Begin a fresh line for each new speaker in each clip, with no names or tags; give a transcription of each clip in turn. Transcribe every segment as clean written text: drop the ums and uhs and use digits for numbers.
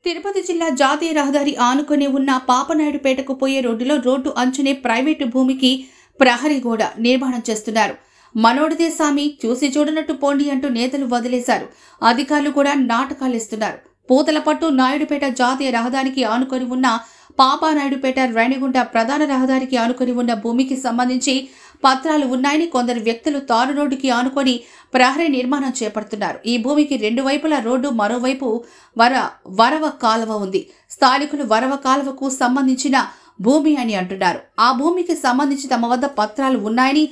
తిరుపతి జిల్లా జాతీయ రహదారి ఆనుకుని ఉన్న పాపనాయుడుపేటకు పోయే రోడ్డు అంచునే ప్రైవేటు భూమికి ప్రహరీ గోడ నిర్మాణం చేస్తున్నారు. మనోడిదే సామి, చూసి చూడనట్టు పోండి అంటూ నేతలు వదిలేశారు. అధికారులు కూడా నాటకాలేస్తున్నారు. పూతలపట్టు నాయుడుపేట జాతీయ రహదారికి ఆనుకొని ఉన్న పాపానాయుడుపేట రేణిగుంట ప్రధాన రహదారికి ఆనుకొని ఉన్న భూమికి సంబంధించి పత్రాలు ఉన్నాయని కొందరు వ్యక్తులు తారు రోడ్డుకి ఆనుకొని ప్రహరీ నిర్మాణం చేపడుతున్నారు. ఈ భూమికి రెండు వైపులా రోడ్డు, మరోవైపు వరవ కాలువ ఉంది. స్థానికులు వరవ కాలువకు సంబంధించిన భూమి అని అంటున్నారు. ఆ భూమికి సంబంధించి తమ వద్ద పత్రాలు ఉన్నాయని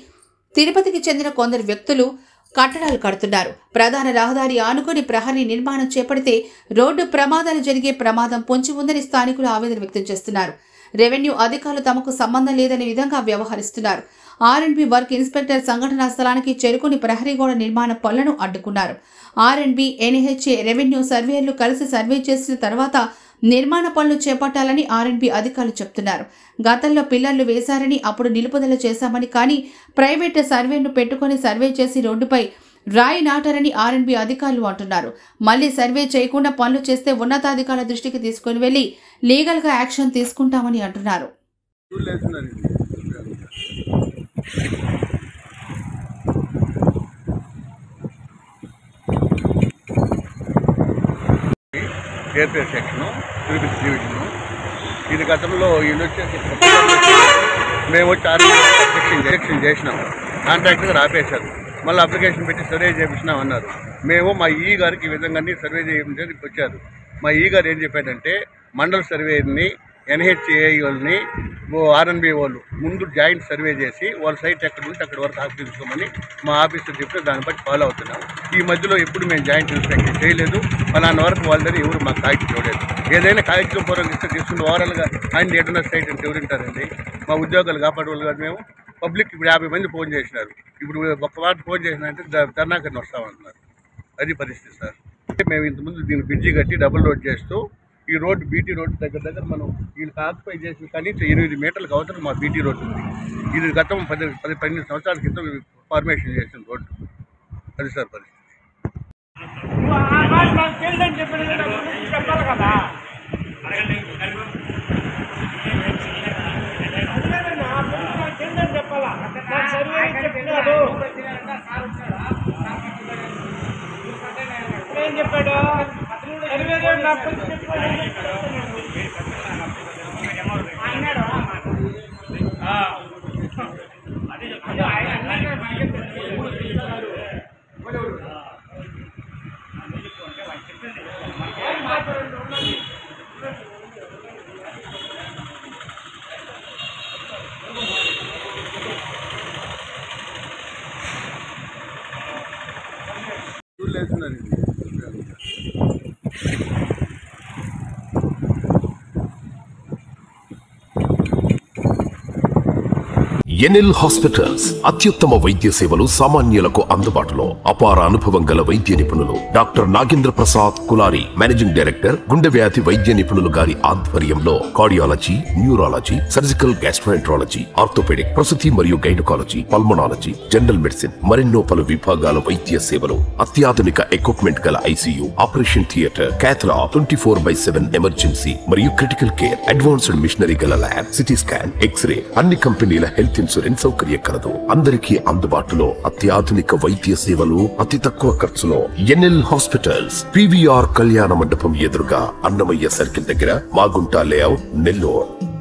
తిరుపతికి చెందిన కొందరు వ్యక్తులు కట్టడాలు కడుతున్నారు. ప్రధాన రహదారి ఆనుకొని ప్రహరీ నిర్మాణం చేపడితే రోడ్డు ప్రమాదాలు జరిగే ప్రమాదం పొంచి ఉందని స్థానికులు ఆవేదన వ్యక్తం చేస్తున్నారు. రెవెన్యూ అధికారులు తమకు సంబంధం లేదనే విధంగా వ్యవహరిస్తున్నారు. ఆర్ఎండ్బి వర్క్ ఇన్స్పెక్టర్ సంఘటనా స్థలానికి చేరుకుని ప్రహరీ గోడ నిర్మాణ పనులను అడ్డుకున్నారు. ఆర్ఎండ్బి, ఎన్హెచ్ఏ, రెవెన్యూ సర్వేయర్లు కలిసి సర్వే చేసిన తర్వాత నిర్మాణ పనులు చేపట్టాలని ఆర్ఎండ్బి అధికారులు చెబుతున్నారు. గతంలో పిల్లర్లు వేశారని, అప్పుడు నిలుపుదల చేశామని, కానీ ప్రైవేట్ సర్వేను పెట్టుకుని సర్వే చేసి రోడ్డుపై రాయి నాటారని ఆర్ఎండ్బి అధికారులు అంటున్నారు. మళ్లీ సర్వే చేయకుండా పనులు చేస్తే ఉన్నతాధికారుల దృష్టికి తీసుకుని వెళ్లి లీగల్ గా యాక్షన్ తీసుకుంటామని అంటున్నారు.
ఇది గతంలో వీళ్ళు వచ్చేసి మేము వచ్చి ఎలక్షన్ చేసినాము. కాంట్రాక్టర్ ఆపేశారు. మళ్ళీ అప్లికేషన్ పెట్టి సర్వే చేయించినాం అన్నారు. మేము మా ఈ గారికి ఈ విధంగా సర్వే చేయడానికి వచ్చారు. మా ఈ గారు ఏం చెప్పాడంటే మండల సర్వేని, ఎన్హెచ్ఏ వాళ్ళని, ఆర్ఎన్బి వాళ్ళు ముందు జాయింట్ సర్వే చేసి వాళ్ళ సైట్ ఎక్కడ ఉంటే అక్కడ వరకు ఆఫీసుకోమని మా ఆఫీసర్ చెప్తే దాన్ని బట్టి ఫాలో అవుతున్నాం. ఈ మధ్యలో ఎప్పుడు మేము జాయింట్ ఇన్స్పెక్షన్ చేయలేదు. అలాంటి వరకు వాళ్ళ దగ్గర ఎవరు మాకు కాగితం చూడలేదు. ఏదైనా కాగితం పూర్వం ఇస్తే తీసుకుంటే ఓవరాల్గా ఆయన ఏడున్న సైట్ అంటే ఎవరుంటారండి? మా ఉద్యోగాలు కాపాడేవాళ్ళు కాదు. మేము పబ్లిక్ ఇప్పుడు 50 మంది ఫోన్ చేసినారు. ఇప్పుడు ఒక్క మాట ఫోన్ చేసినారంటే ధర్నాకరణ వస్తామంటున్నారు. అది పరిస్థితి సార్. మేము ఇంతకుముందు దీన్ని బ్రిడ్జి కట్టి డబుల్ రోడ్ చేస్తూ ఈ రోడ్డు బీటీ రోడ్డు దగ్గర మనం వీళ్ళకి ఆక్యుపై చేసి కనీసం 8 మీటర్లకు అవతల మా బీటీ రోడ్డు ఉంది. ఇది గతం 10-12 సంవత్సరాల క్రితం ఫార్మేషన్ చేసిన రోడ్డు. అది సార్ పరిస్థితి.
చెప్పాడు
ఎన్ఎల్ హాస్పిటల్స్ అత్యుత్తమ వైద్య సేవలు సామాన్యులకు అందుబాటులో. అపార అనుభవం గల వైద్య నిపుణులు doctor Nagendra Prasad Kulari, managing director, గుండె వ్యాధి వైద్య నిపుణులు గారి ఆధ్వర్యంలో cardiology, neurology, surgical gastroenterology, orthopaedic, ప్రసూతి మరియు గైనకాలజీ, పల్మనాలజీ, జనరల్ మెడిసిన్ మరెన్నో పలు విభాగాల వైద్య సేవలు. అత్యాధునిక ఎక్విప్మెంట్ గల ఐసీయూ, ఆపరేషన్ థియేటర్, క్యాథ్లా, 24/7 ఎమర్జెన్సీ మరియు క్రిటికల్ కేర్, అడ్వాన్స్డ్ మిషనరీ గల ల్యాబ్, సిటీ స్కాన్, ఎక్స్రే, అన్ని కంపెనీల హెల్త్ ఇన్సూరెన్స్ సౌకర్యం కలదు. అందరికీ అందుబాటులో అత్యాధునిక వైద్య సేవలు అతి తక్కువ ఖర్చులో. ఎన్ఎల్ హాస్పిటల్స్, పివిఆర్ కళ్యాణ మండపం ఎదురుగా, అన్నమయ్య సర్కిల్ దగ్గర, మాగుంట లేఅవుట్, నెల్లూరు.